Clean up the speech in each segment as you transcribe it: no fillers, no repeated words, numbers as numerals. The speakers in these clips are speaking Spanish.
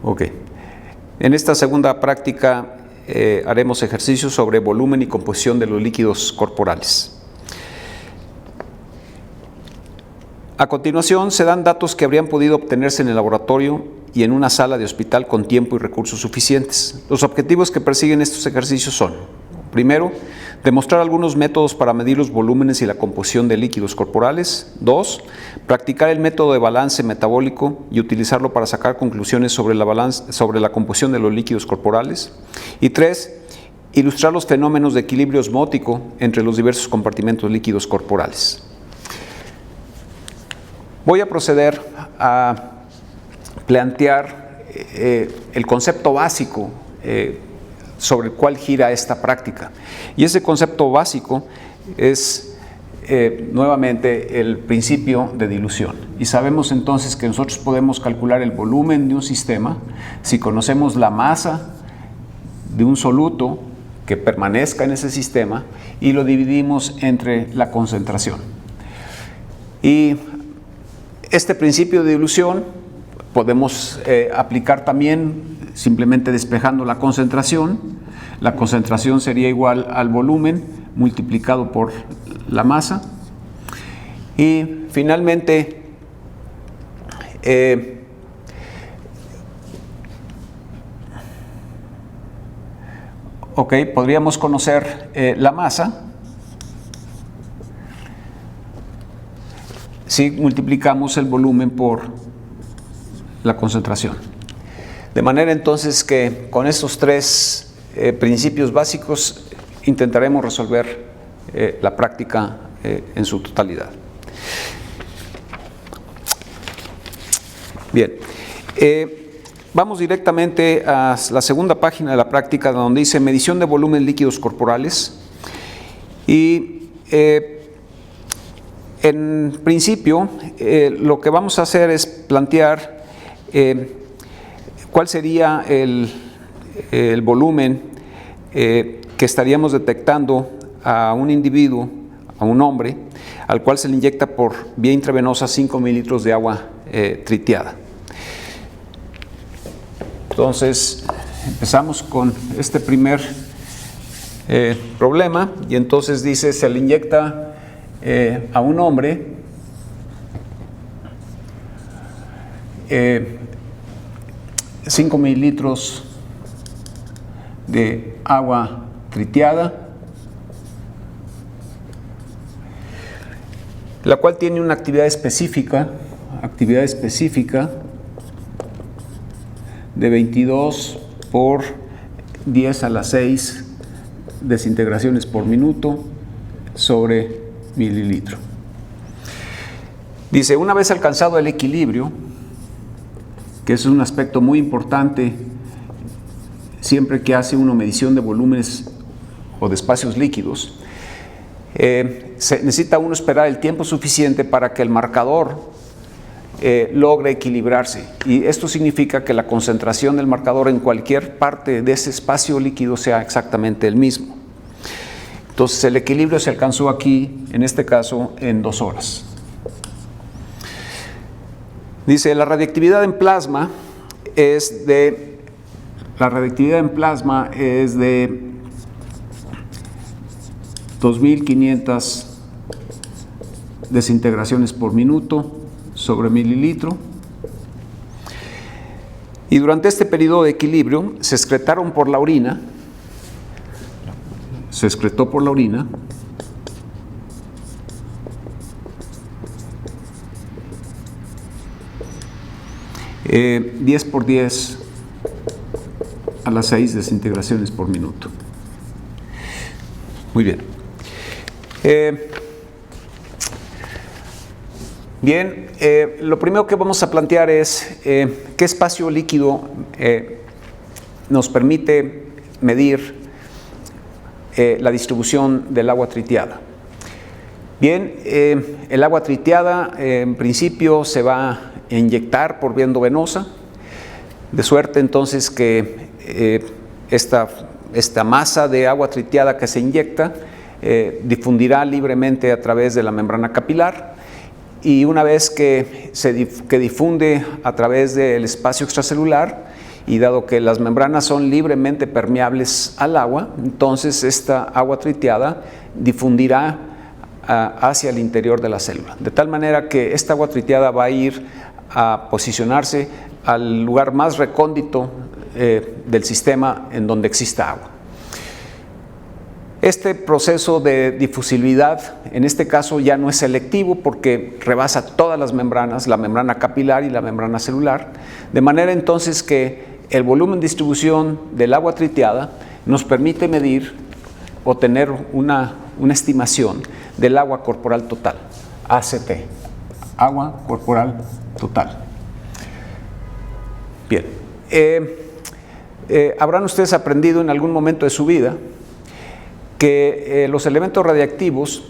Ok. En esta segunda práctica haremos ejercicios sobre volumen y composición de los líquidos corporales. A continuación se dan datos que habrían podido obtenerse en el laboratorio y en una sala de hospital con tiempo y recursos suficientes. Los objetivos que persiguen estos ejercicios son: primero, demostrar algunos métodos para medir los volúmenes y la composición de líquidos corporales. 2. Practicar el método de balance metabólico y utilizarlo para sacar conclusiones sobre la composición de los líquidos corporales. Y 3. Ilustrar los fenómenos de equilibrio osmótico entre los diversos compartimentos líquidos corporales. Voy a proceder a plantear el concepto básico sobre el cual gira esta práctica. Y ese concepto básico es nuevamente el principio de dilución. Y sabemos entonces que nosotros podemos calcular el volumen de un sistema si conocemos la masa de un soluto que permanezca en ese sistema y lo dividimos entre la concentración. Y este principio de dilución podemos aplicar también simplemente despejando la concentración. La concentración sería igual al volumen multiplicado por la masa. Y finalmente, podríamos conocer la masa si multiplicamos el volumen por la concentración. De manera entonces que con estos tres principios básicos intentaremos resolver la práctica en su totalidad. Bien, vamos directamente a la segunda página de la práctica, donde dice medición de volumen líquidos corporales. Y en principio lo que vamos a hacer es plantear cuál sería el volumen que estaríamos detectando a un individuo, a un hombre, al cual se le inyecta por vía intravenosa 5 mililitros de agua tritiada. Entonces, empezamos con este primer problema, y entonces dice, se le inyecta a un hombre 5 mililitros de agua tritiada, la cual tiene una actividad específica de 22 por 10 a la 6 desintegraciones por minuto sobre mililitro. Dice, una vez alcanzado el equilibrio, que es un aspecto muy importante siempre que hace uno medición de volúmenes o de espacios líquidos, necesita uno esperar el tiempo suficiente para que el marcador logre equilibrarse. Y esto significa que la concentración del marcador en cualquier parte de ese espacio líquido sea exactamente el mismo. Entonces el equilibrio se alcanzó aquí, en este caso, en 2 horas. Dice, la radiactividad en plasma es de 2500 desintegraciones por minuto sobre mililitro. Y durante este periodo de equilibrio se excretó por la orina 10 por 10 a las 6 desintegraciones por minuto. Muy bien. Lo primero que vamos a plantear es qué espacio líquido nos permite medir la distribución del agua tritiada. Bien, el agua tritiada en principio se va a inyectar por vía endovenosa, de suerte entonces que esta masa de agua tritiada que se inyecta difundirá libremente a través de la membrana capilar, y una vez que difunde a través del espacio extracelular, y dado que las membranas son libremente permeables al agua, entonces esta agua tritiada difundirá hacia el interior de la célula, de tal manera que esta agua tritiada va a ir a posicionarse al lugar más recóndito del sistema en donde exista agua. Este proceso de difusibilidad, en este caso, ya no es selectivo porque rebasa todas las membranas, la membrana capilar y la membrana celular, de manera entonces que el volumen de distribución del agua tritiada nos permite medir o tener una estimación del agua corporal total, ACT, agua corporal total. Bien, habrán ustedes aprendido en algún momento de su vida que los elementos radiactivos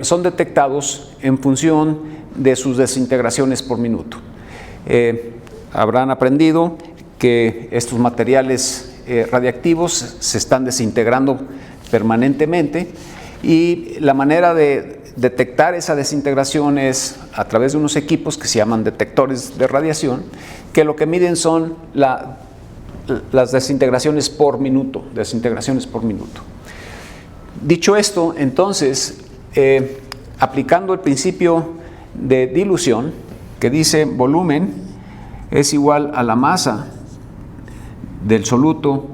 son detectados en función de sus desintegraciones por minuto. Habrán aprendido que estos materiales radiactivos se están desintegrando permanentemente y la manera de detectar esa desintegración es a través de unos equipos que se llaman detectores de radiación, que lo que miden son las desintegraciones por minuto, Dicho esto, entonces, aplicando el principio de dilución, que dice volumen es igual a la masa del soluto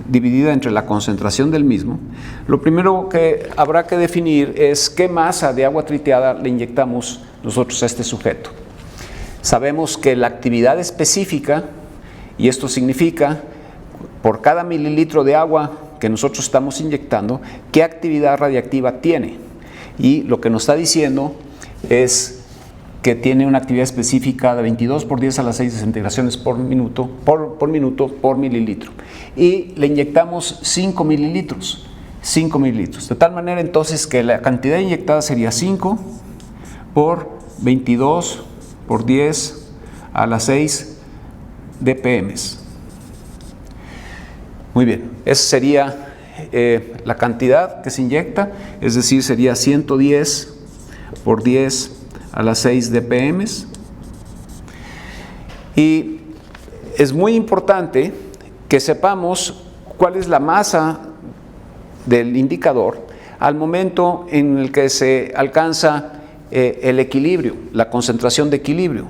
dividida entre la concentración del mismo, lo primero que habrá que definir es qué masa de agua tritiada le inyectamos nosotros a este sujeto. Sabemos que la actividad específica, y esto significa por cada mililitro de agua que nosotros estamos inyectando, qué actividad radiactiva tiene. Y lo que nos está diciendo es que tiene una actividad específica de 22 por 10 a la 6 desintegraciones por minuto por mililitro. Y le inyectamos 5 mililitros, de tal manera entonces que la cantidad inyectada sería 5 por 22 por 10 a la 6 dpm. Muy bien, esa sería la cantidad que se inyecta, es decir, sería 110 por 10 a las 6 dpm. Y es muy importante que sepamos cuál es la masa del indicador al momento en el que se alcanza el equilibrio, la concentración de equilibrio.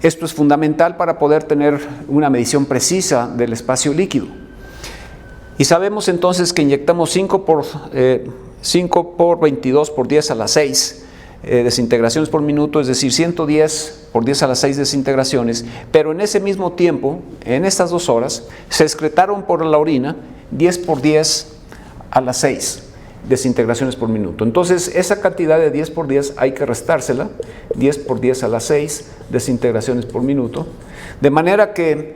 Esto es fundamental para poder tener una medición precisa del espacio líquido. Y sabemos entonces que inyectamos 5 por 22 por 10 a la 6 desintegraciones por minuto, es decir, 110 por 10 a la 6 desintegraciones, pero en ese mismo tiempo, en estas 2 horas, se excretaron por la orina 10 por 10 a la 6 desintegraciones por minuto. Entonces, esa cantidad de 10 por 10 hay que restársela, 10 por 10 a la 6 desintegraciones por minuto, de manera que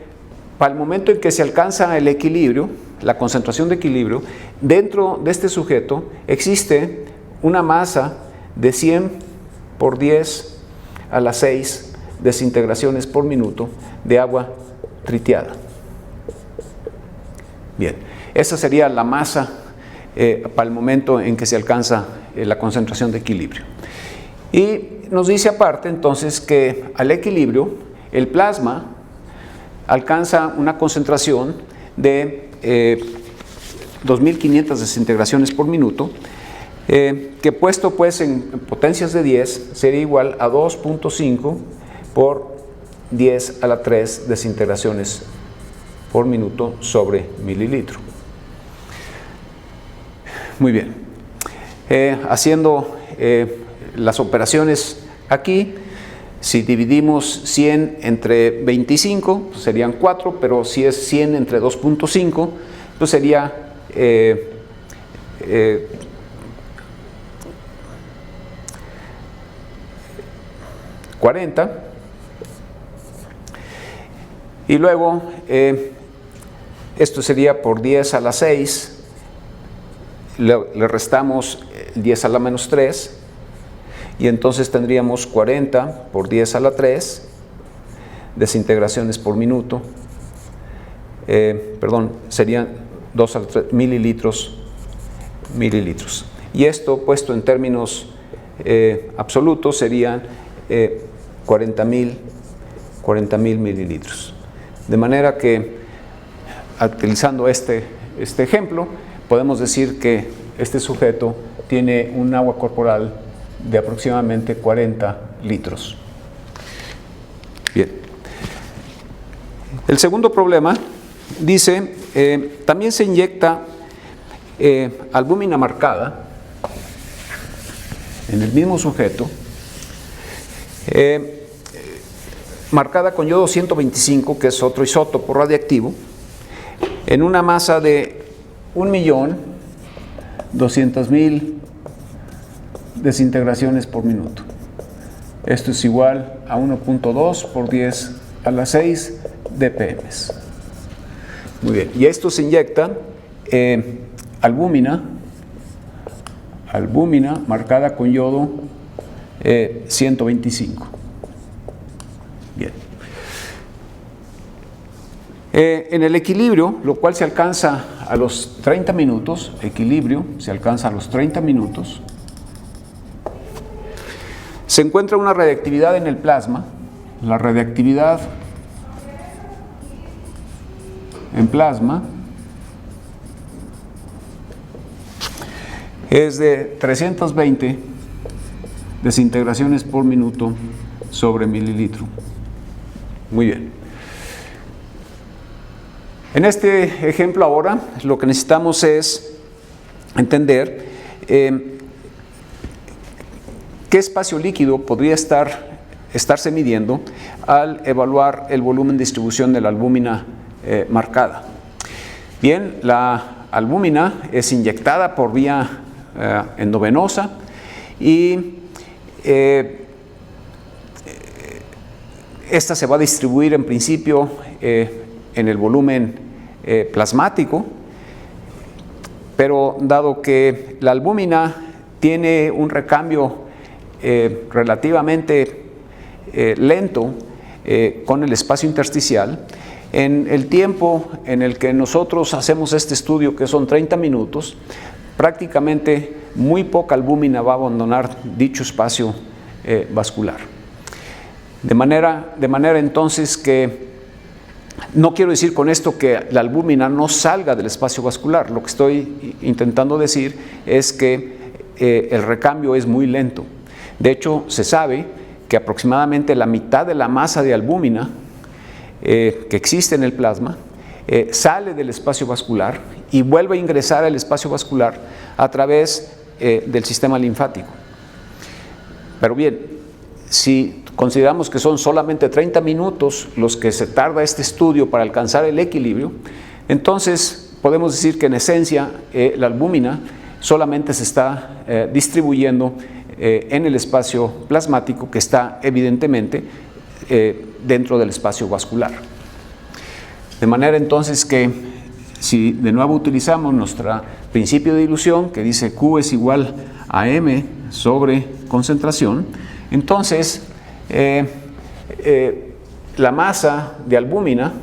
para el momento en que se alcanza el equilibrio, la concentración de equilibrio, dentro de este sujeto existe una masa de 100 por 10 a la 6 desintegraciones por minuto de agua tritiada. Bien, esa sería la masa para el momento en que se alcanza la concentración de equilibrio. Y nos dice aparte entonces que al equilibrio el plasma alcanza una concentración de 2500 desintegraciones por minuto, que puesto pues en potencias de 10 sería igual a 2.5 por 10 a la 3 desintegraciones por minuto sobre mililitro. Muy bien, haciendo las operaciones aquí, si dividimos 100 entre 25, pues serían 4, pero si es 100 entre 2.5, pues sería 40. Y luego, esto sería por 10 a la 6, le restamos 10 a la menos 3, y entonces tendríamos 40 por 10 a la 3 desintegraciones por minuto, serían 2 a la 3 mililitros. Y esto puesto en términos absolutos serían 40.000 40,000 mililitros. De manera que, utilizando este ejemplo, podemos decir que este sujeto tiene un agua corporal de aproximadamente 40 litros. Bien. El segundo problema dice, también se inyecta albúmina marcada en el mismo sujeto, marcada con yodo 125, que es otro isótopo radiactivo, en una masa de 1.200.000 desintegraciones por minuto. Esto es igual a 1.2 por 10 a la 6 dpm. Muy bien, y esto se inyecta albúmina marcada con yodo 125. Bien. En el equilibrio, lo cual se alcanza a los 30 minutos, equilibrio se alcanza a los 30 minutos, se encuentra una radiactividad en el plasma. La radiactividad en plasma es de 320 desintegraciones por minuto sobre mililitro. Muy bien. En este ejemplo ahora, lo que necesitamos es entender qué espacio líquido podría estarse midiendo al evaluar el volumen de distribución de la albúmina marcada. Bien, la albúmina es inyectada por vía endovenosa y esta se va a distribuir en principio en el volumen plasmático, pero dado que la albúmina tiene un recambio relativamente lento con el espacio intersticial, en el tiempo en el que nosotros hacemos este estudio, que son 30 minutos, prácticamente muy poca albúmina va a abandonar dicho espacio vascular. De manera entonces que no quiero decir con esto que la albúmina no salga del espacio vascular. Lo que estoy intentando decir es que el recambio es muy lento. De hecho, se sabe que aproximadamente la mitad de la masa de albúmina que existe en el plasma sale del espacio vascular y vuelve a ingresar al espacio vascular a través del sistema linfático. Pero bien, si consideramos que son solamente 30 minutos los que se tarda este estudio para alcanzar el equilibrio, entonces podemos decir que en esencia la albúmina solamente se está distribuyendo en el espacio plasmático, que está evidentemente dentro del espacio vascular. De manera entonces que si de nuevo utilizamos nuestro principio de dilución, que dice Q es igual a M sobre concentración, entonces la masa de albúmina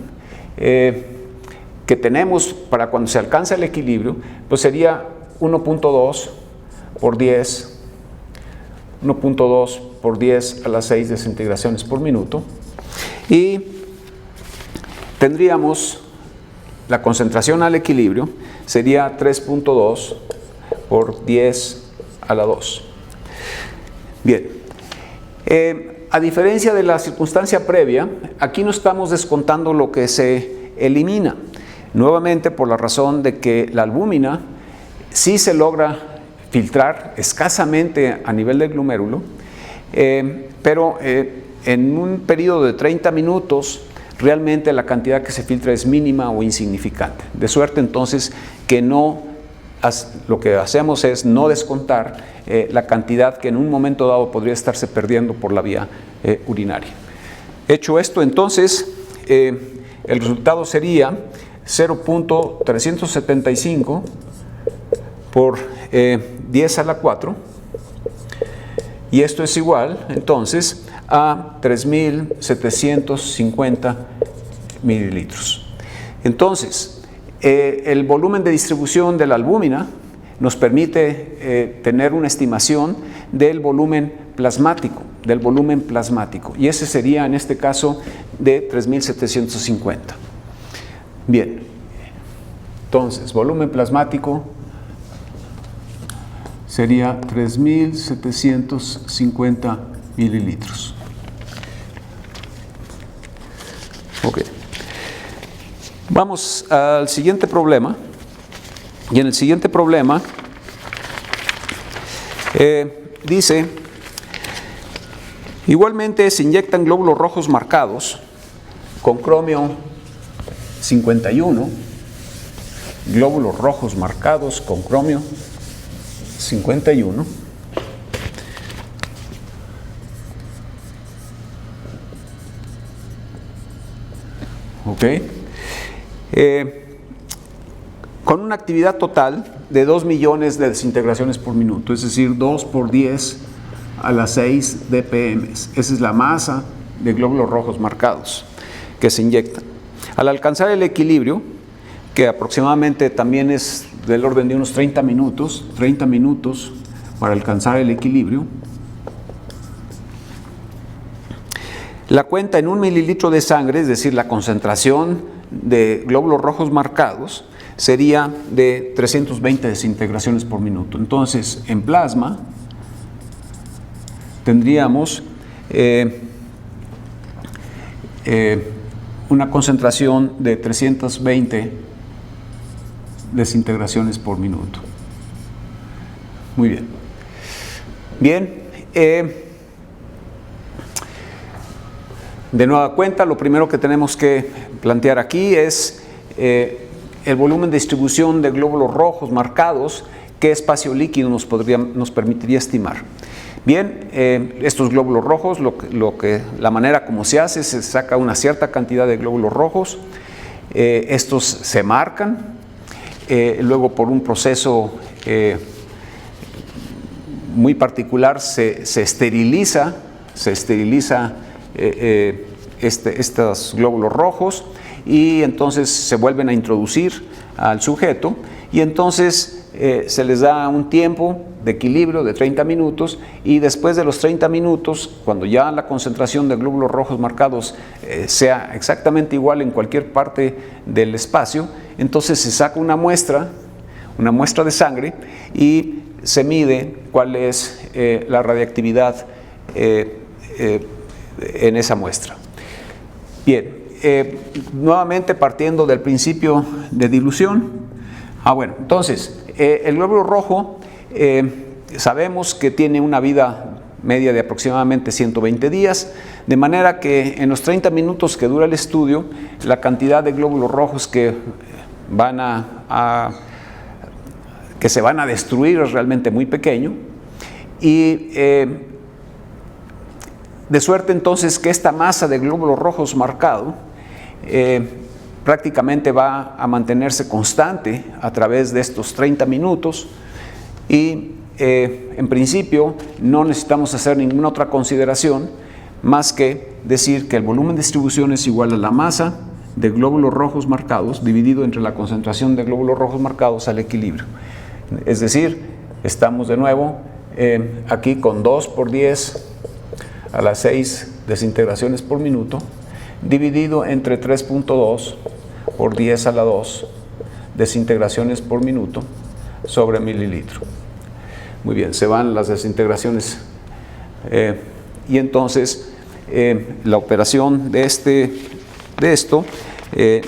que tenemos para cuando se alcanza el equilibrio, pues sería 1.2 por 10 a la 6 desintegraciones por minuto, y tendríamos la concentración al equilibrio sería 3.2 por 10 a la 2. Bien, a diferencia de la circunstancia previa, aquí no estamos descontando lo que se elimina, nuevamente por la razón de que la albúmina sí se logra filtrar escasamente a nivel del glomérulo, pero en un periodo de 30 minutos realmente la cantidad que se filtra es mínima o insignificante, de suerte entonces que lo que hacemos es no descontar la cantidad que en un momento dado podría estarse perdiendo por la vía urinaria. Hecho esto, entonces el resultado sería 0.375 por 10 a la 4, y esto es igual entonces a 3.750 mililitros. Entonces, el volumen de distribución de la albúmina nos permite tener una estimación del volumen plasmático, y ese sería en este caso de 3750. Bien, entonces volumen plasmático sería 3750 mililitros. Ok. Vamos al siguiente problema. Y en el siguiente problema dice, igualmente se inyectan glóbulos rojos marcados con cromio 51, glóbulos rojos marcados con cromio 51. Ok. Con una actividad total de 2 millones de desintegraciones por minuto, es decir, 2 por 10 a la 6 dpm. Esa es la masa de glóbulos rojos marcados que se inyectan. Al alcanzar el equilibrio, que aproximadamente también es del orden de unos 30 minutos para alcanzar el equilibrio, la cuenta en 1 mililitro de sangre, es decir, la concentración de glóbulos rojos marcados, sería de 320 desintegraciones por minuto. Entonces, en plasma tendríamos una concentración de 320 desintegraciones por minuto. Muy bien. Bien, de nueva cuenta, lo primero que tenemos que plantear aquí es el volumen de distribución de glóbulos rojos marcados, qué espacio líquido nos permitiría estimar. Bien, estos glóbulos rojos, la manera como se hace, se saca una cierta cantidad de glóbulos rojos, estos se marcan, luego por un proceso muy particular se esteriliza estos glóbulos rojos, y entonces se vuelven a introducir al sujeto, y entonces se les da un tiempo de equilibrio de 30 minutos, y después de los 30 minutos, cuando ya la concentración de glóbulos rojos marcados sea exactamente igual en cualquier parte del espacio, entonces se saca una muestra de sangre, y se mide cuál es la radiactividad en esa muestra. Bien, nuevamente partiendo del principio de dilución. Bueno, entonces, el glóbulo rojo sabemos que tiene una vida media de aproximadamente 120 días, de manera que en los 30 minutos que dura el estudio, la cantidad de glóbulos rojos que se van a destruir es realmente muy pequeño, y de suerte entonces que esta masa de glóbulos rojos marcado prácticamente va a mantenerse constante a través de estos 30 minutos, y en principio no necesitamos hacer ninguna otra consideración más que decir que el volumen de distribución es igual a la masa de glóbulos rojos marcados dividido entre la concentración de glóbulos rojos marcados al equilibrio. Es decir, estamos de nuevo aquí con 2 por 10 a las 6 desintegraciones por minuto, dividido entre 3.2 por 10 a la 2 desintegraciones por minuto sobre mililitro. Muy bien, se van las desintegraciones, y entonces la operación de esto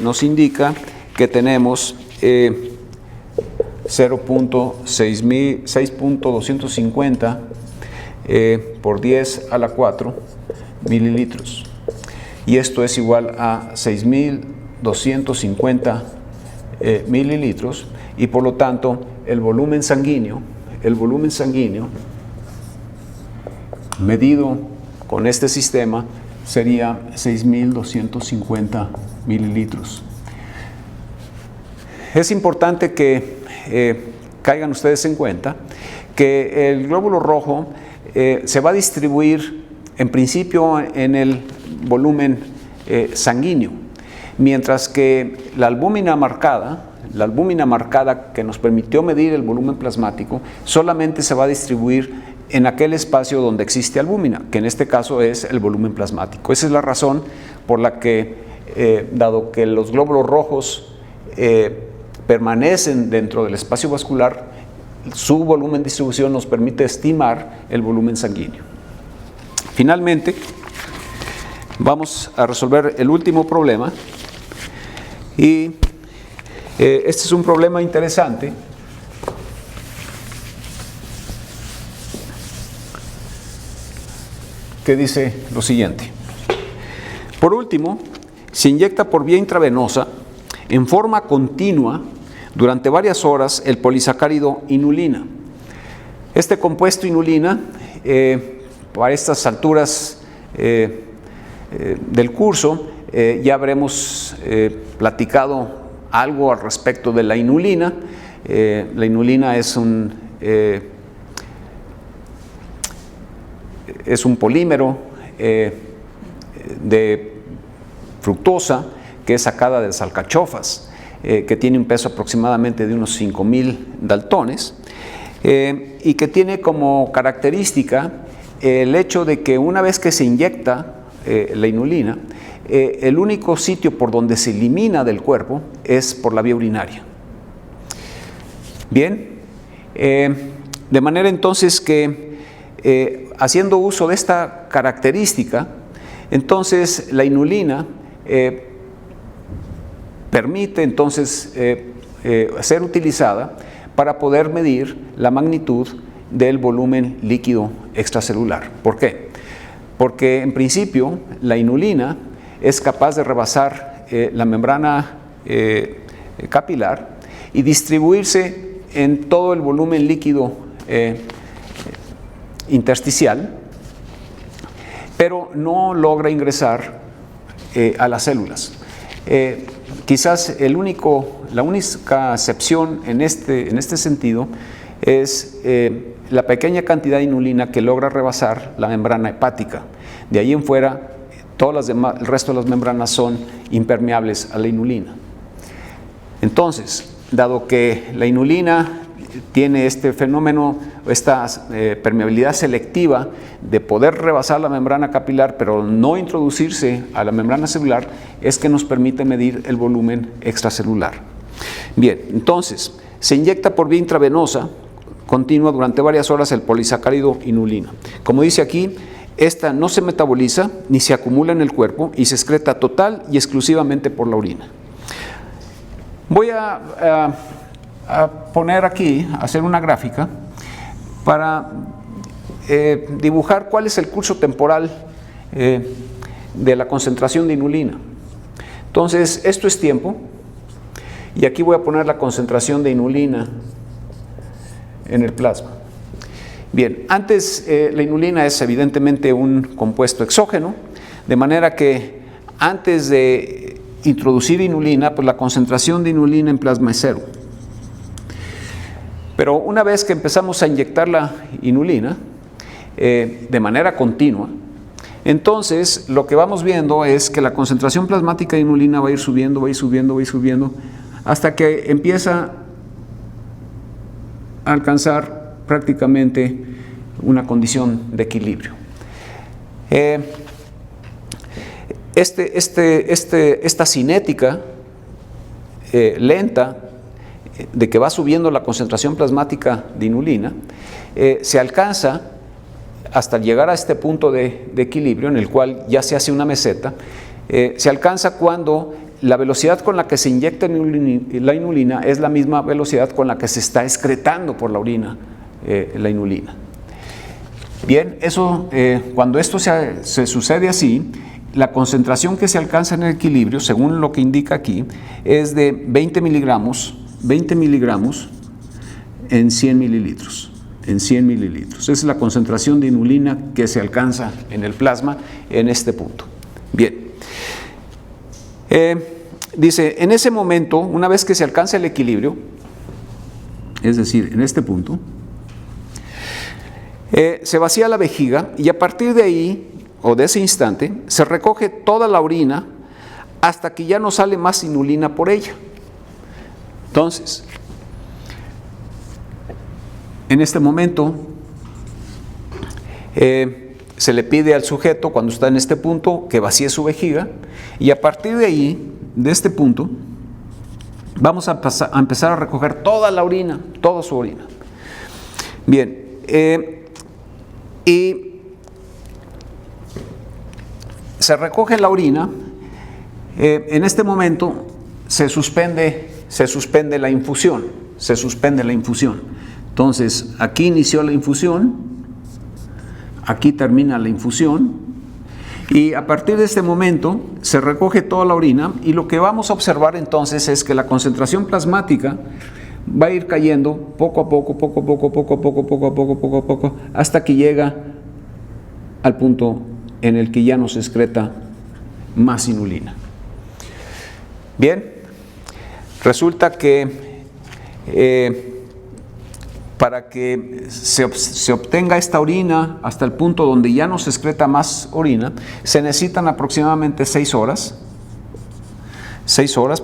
nos indica que tenemos 6.250 por 10 a la 4 mililitros, y esto es igual a 6.250 mililitros, y por lo tanto el volumen sanguíneo medido con este sistema sería 6.250 mililitros. Es importante que caigan ustedes en cuenta que el glóbulo rojo se va a distribuir en principio en el volumen sanguíneo, mientras que la albúmina marcada que nos permitió medir el volumen plasmático solamente se va a distribuir en aquel espacio donde existe albúmina, que en este caso es el volumen plasmático. Esa es la razón por la que, dado que los glóbulos rojos permanecen dentro del espacio vascular, su volumen de distribución nos permite estimar el volumen sanguíneo. Finalmente, vamos a resolver el último problema, y este es un problema interesante. Que dice lo siguiente: por último, se inyecta por vía intravenosa en forma continua durante varias horas el polisacárido inulina. Este compuesto inulina, para estas alturas del curso, ya habremos platicado algo al respecto de la inulina. La inulina es un polímero de fructosa que es sacada de las alcachofas, que tiene un peso aproximadamente de unos 5.000 daltones, y que tiene como característica el hecho de que una vez que se inyecta la inulina, el único sitio por donde se elimina del cuerpo es por la vía urinaria. Bien, de manera entonces que haciendo uso de esta característica, entonces la inulina permite entonces ser utilizada para poder medir la magnitud del volumen líquido extracelular. ¿Por qué? Porque en principio la inulina es capaz de rebasar la membrana capilar y distribuirse en todo el volumen líquido intersticial, pero no logra ingresar a las células. Quizás la única excepción en este sentido es la pequeña cantidad de inulina que logra rebasar la membrana hepática. De ahí en fuera, el resto de las membranas son impermeables a la inulina. Entonces, dado que la inulina tiene este fenómeno, esta permeabilidad selectiva de poder rebasar la membrana capilar pero no introducirse a la membrana celular, es que nos permite medir el volumen extracelular. Bien, entonces se inyecta por vía intravenosa continua durante varias horas el polisacárido inulina. Como dice aquí, esta no se metaboliza ni se acumula en el cuerpo y se excreta total y exclusivamente por la orina. Voy a poner aquí, hacer una gráfica para dibujar cuál es el curso temporal de la concentración de inulina. Entonces, esto es tiempo, y aquí voy a poner la concentración de inulina en el plasma. Bien, antes la inulina es evidentemente un compuesto exógeno, de manera que antes de introducir inulina, pues la concentración de inulina en plasma es 0. Pero una vez que empezamos a inyectar la inulina de manera continua, entonces lo que vamos viendo es que la concentración plasmática de inulina va a ir subiendo, va a ir subiendo, va a ir subiendo, hasta que empieza a alcanzar prácticamente una condición de equilibrio. Esta cinética lenta de que va subiendo la concentración plasmática de inulina se alcanza hasta llegar a este punto de equilibrio en el cual ya se hace una meseta. Se alcanza cuando la velocidad con la que se inyecta la inulina es la misma velocidad con la que se está excretando por la orina la inulina. Bien, cuando esto se sucede así, la concentración que se alcanza en el equilibrio, según lo que indica aquí, es de 20 miligramos en 100 mililitros. En 100 mililitros. Esa es la concentración de inulina que se alcanza en el plasma en este punto. Bien. Dice, en ese momento, una vez que se alcanza el equilibrio, es decir, en este punto, se vacía la vejiga y a partir de ahí, o de ese instante, se recoge toda la orina hasta que ya no sale más inulina por ella. Entonces, en este momento se le pide al sujeto, cuando está en este punto, que vacíe su vejiga, y a partir de ahí, de este punto, vamos a empezar a recoger toda la orina, toda su orina. Bien, y se recoge la orina. En este momento se suspende la infusión, Entonces, aquí inició la infusión, aquí termina la infusión, y a partir de este momento se recoge toda la orina, y lo que vamos a observar entonces es que la concentración plasmática va a ir cayendo poco a poco, hasta que llega al punto en el que ya no se excreta más inulina. Bien, resulta que para que se obtenga esta orina hasta el punto donde ya no se excreta más orina, se necesitan aproximadamente 6 horas,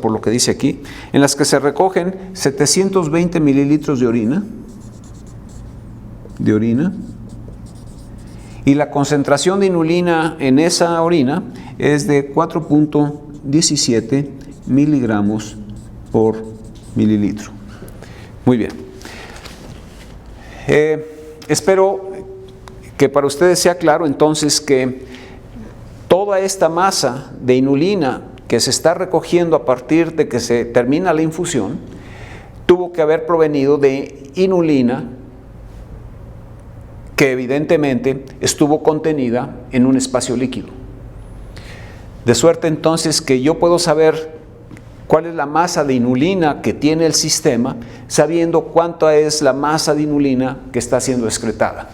por lo que dice aquí, en las que se recogen 720 mililitros de orina, y la concentración de inulina en esa orina es de 4.17 miligramos por mililitro. Muy bien. Espero que para ustedes sea claro entonces que toda esta masa de inulina que se está recogiendo a partir de que se termina la infusión tuvo que haber provenido de inulina que evidentemente estuvo contenida en un espacio líquido. De suerte entonces que yo puedo saber cuál es la masa de inulina que tiene el sistema, sabiendo cuánta es la masa de inulina que está siendo excretada.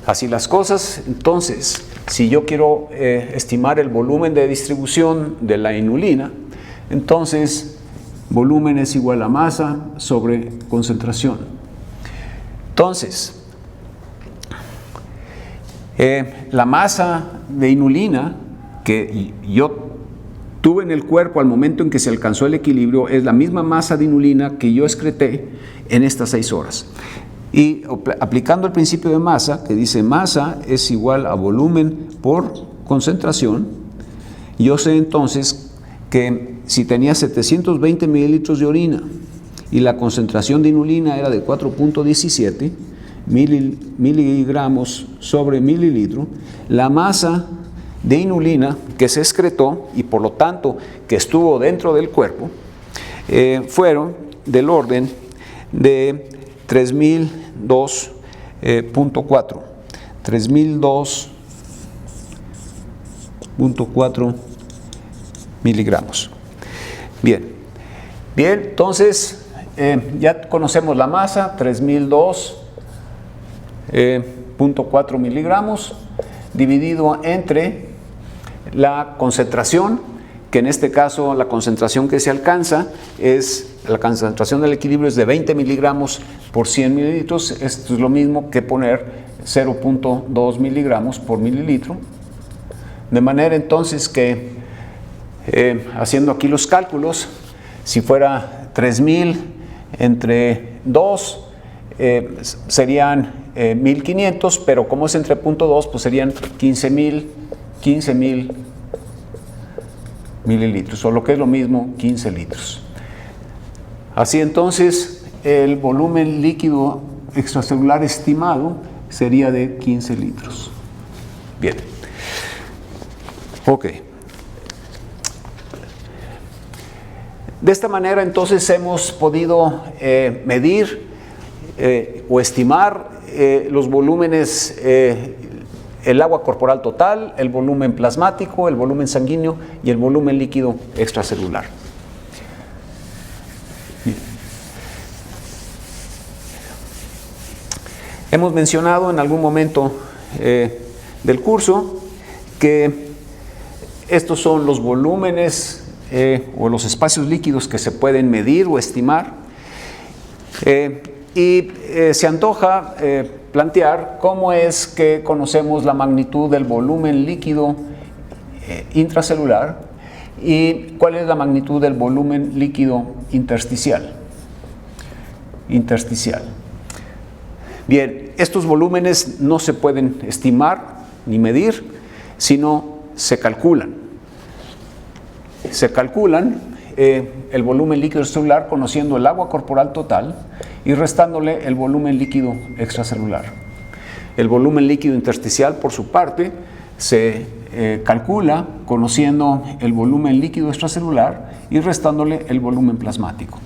Así las cosas, entonces, si yo quiero estimar el volumen de distribución de la inulina, entonces volumen es igual a masa sobre concentración. Entonces, la masa de inulina que yo tuve en el cuerpo al momento en que se alcanzó el equilibrio es la misma masa de inulina que yo excreté en estas 6 horas. Y aplicando el principio de masa, que dice masa es igual a volumen por concentración, yo sé entonces que si tenía 720 mililitros de orina y la concentración de inulina era de 4.17 miligramos sobre mililitro, la masa de inulina que se excretó y por lo tanto que estuvo dentro del cuerpo fueron del orden de 3002.4 miligramos. Bien, entonces ya conocemos la masa, 3002.4 miligramos, dividido entre la concentración, que en este caso la concentración que se alcanza es, la concentración del equilibrio es de 20 miligramos por 100 mililitros. Esto es lo mismo que poner 0.2 miligramos por mililitro. De manera entonces que, haciendo aquí los cálculos, si fuera 3000 entre 2, serían 1500, pero como es entre 0.2, pues serían 15.000 mililitros, o lo que es lo mismo, 15 litros. Así entonces, el volumen líquido extracelular estimado sería de 15 litros. Bien. Ok. De esta manera entonces hemos podido medir o estimar los volúmenes, el agua corporal total, el volumen plasmático, el volumen sanguíneo y el volumen líquido extracelular. Bien. Hemos mencionado en algún momento del curso que estos son los volúmenes o los espacios líquidos que se pueden medir o estimar, y se antoja plantear cómo es que conocemos la magnitud del volumen líquido intracelular y cuál es la magnitud del volumen líquido intersticial. Bien, estos volúmenes no se pueden estimar ni medir, sino se calculan. Se calculan el volumen líquido extracelular conociendo el agua corporal total y restándole el volumen líquido extracelular. El volumen líquido intersticial, por su parte, se calcula conociendo el volumen líquido extracelular y restándole el volumen plasmático.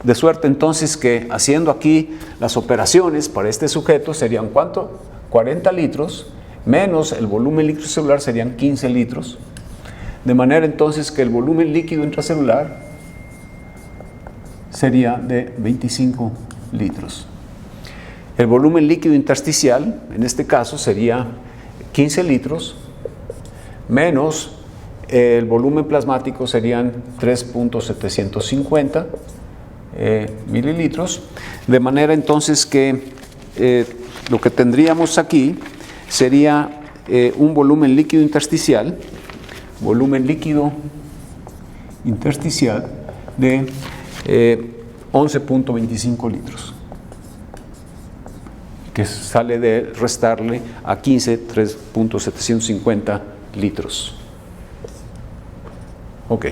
De suerte entonces que haciendo aquí las operaciones para este sujeto serían ¿cuánto? 40 litros menos el volumen líquido celular serían 15 litros. De manera entonces que el volumen líquido intracelular sería de 25 litros. El volumen líquido intersticial, en este caso, sería 15 litros menos el volumen plasmático serían 3.750 mililitros, de manera entonces que lo que tendríamos aquí sería un volumen líquido intersticial de 11.25 litros, que sale de restarle a 15 3.750 litros. Ok.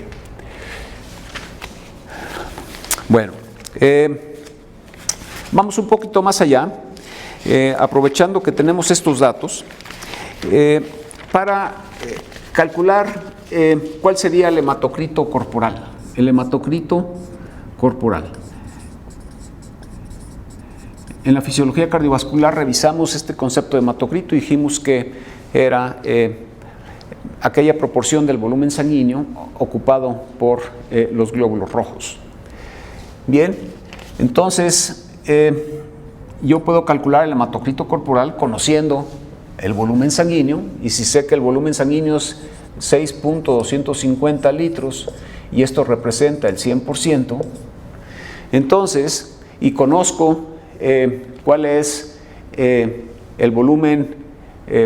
Bueno, vamos un poquito más allá, aprovechando que tenemos estos datos, para calcular cuál sería el hematocrito corporal. El hematocrito corporal. En la fisiología cardiovascular revisamos este concepto de hematocrito y dijimos que era aquella proporción del volumen sanguíneo ocupado por los glóbulos rojos. Bien, entonces yo puedo calcular el hematocrito corporal conociendo el volumen sanguíneo, y si sé que el volumen sanguíneo es 6.250 litros y esto representa el 100%, entonces, y conozco cuál es el volumen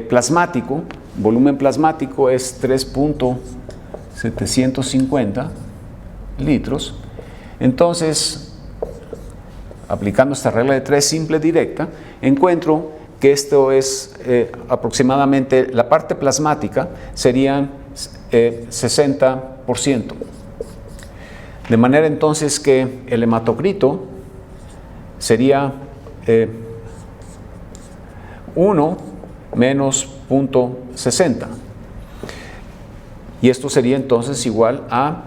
plasmático. Volumen plasmático es 3.750 litros. Entonces, aplicando esta regla de 3 simple directa, encuentro que esto es aproximadamente, la parte plasmática serían 60%. De manera entonces que el hematocrito sería 1 menos 0.60. Y esto sería entonces igual a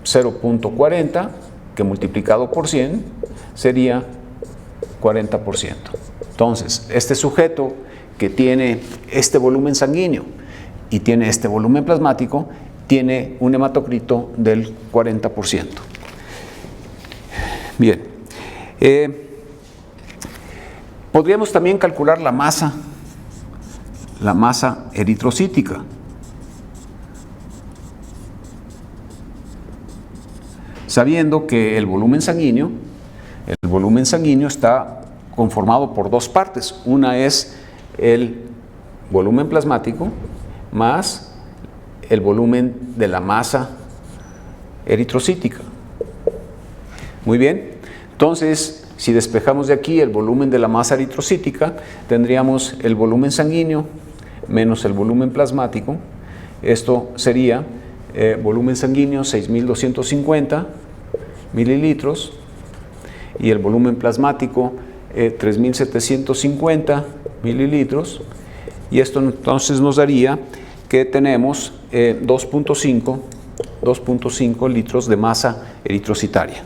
0.40, que multiplicado por 100 sería 40%. Entonces, este sujeto que tiene este volumen sanguíneo y tiene este volumen plasmático, tiene un hematocrito del 40%. Bien. Podríamos también calcular la masa eritrocítica. Sabiendo que el volumen sanguíneo está conformado por dos partes. Una es el volumen plasmático más el volumen de la masa eritrocítica. Muy bien, entonces si despejamos de aquí el volumen de la masa eritrocítica, tendríamos el volumen sanguíneo menos el volumen plasmático. Esto sería volumen sanguíneo 6.250 mililitros y el volumen plasmático 3.750 mililitros, y esto entonces nos daría que tenemos 2.5 litros de masa eritrocitaria.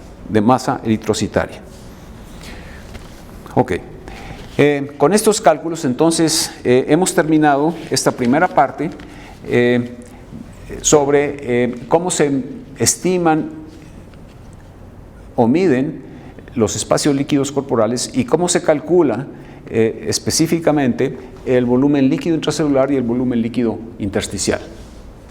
Ok. Con estos cálculos entonces hemos terminado esta primera parte sobre cómo se estiman o miden los espacios líquidos corporales y cómo se calcula específicamente el volumen líquido intracelular y el volumen líquido intersticial.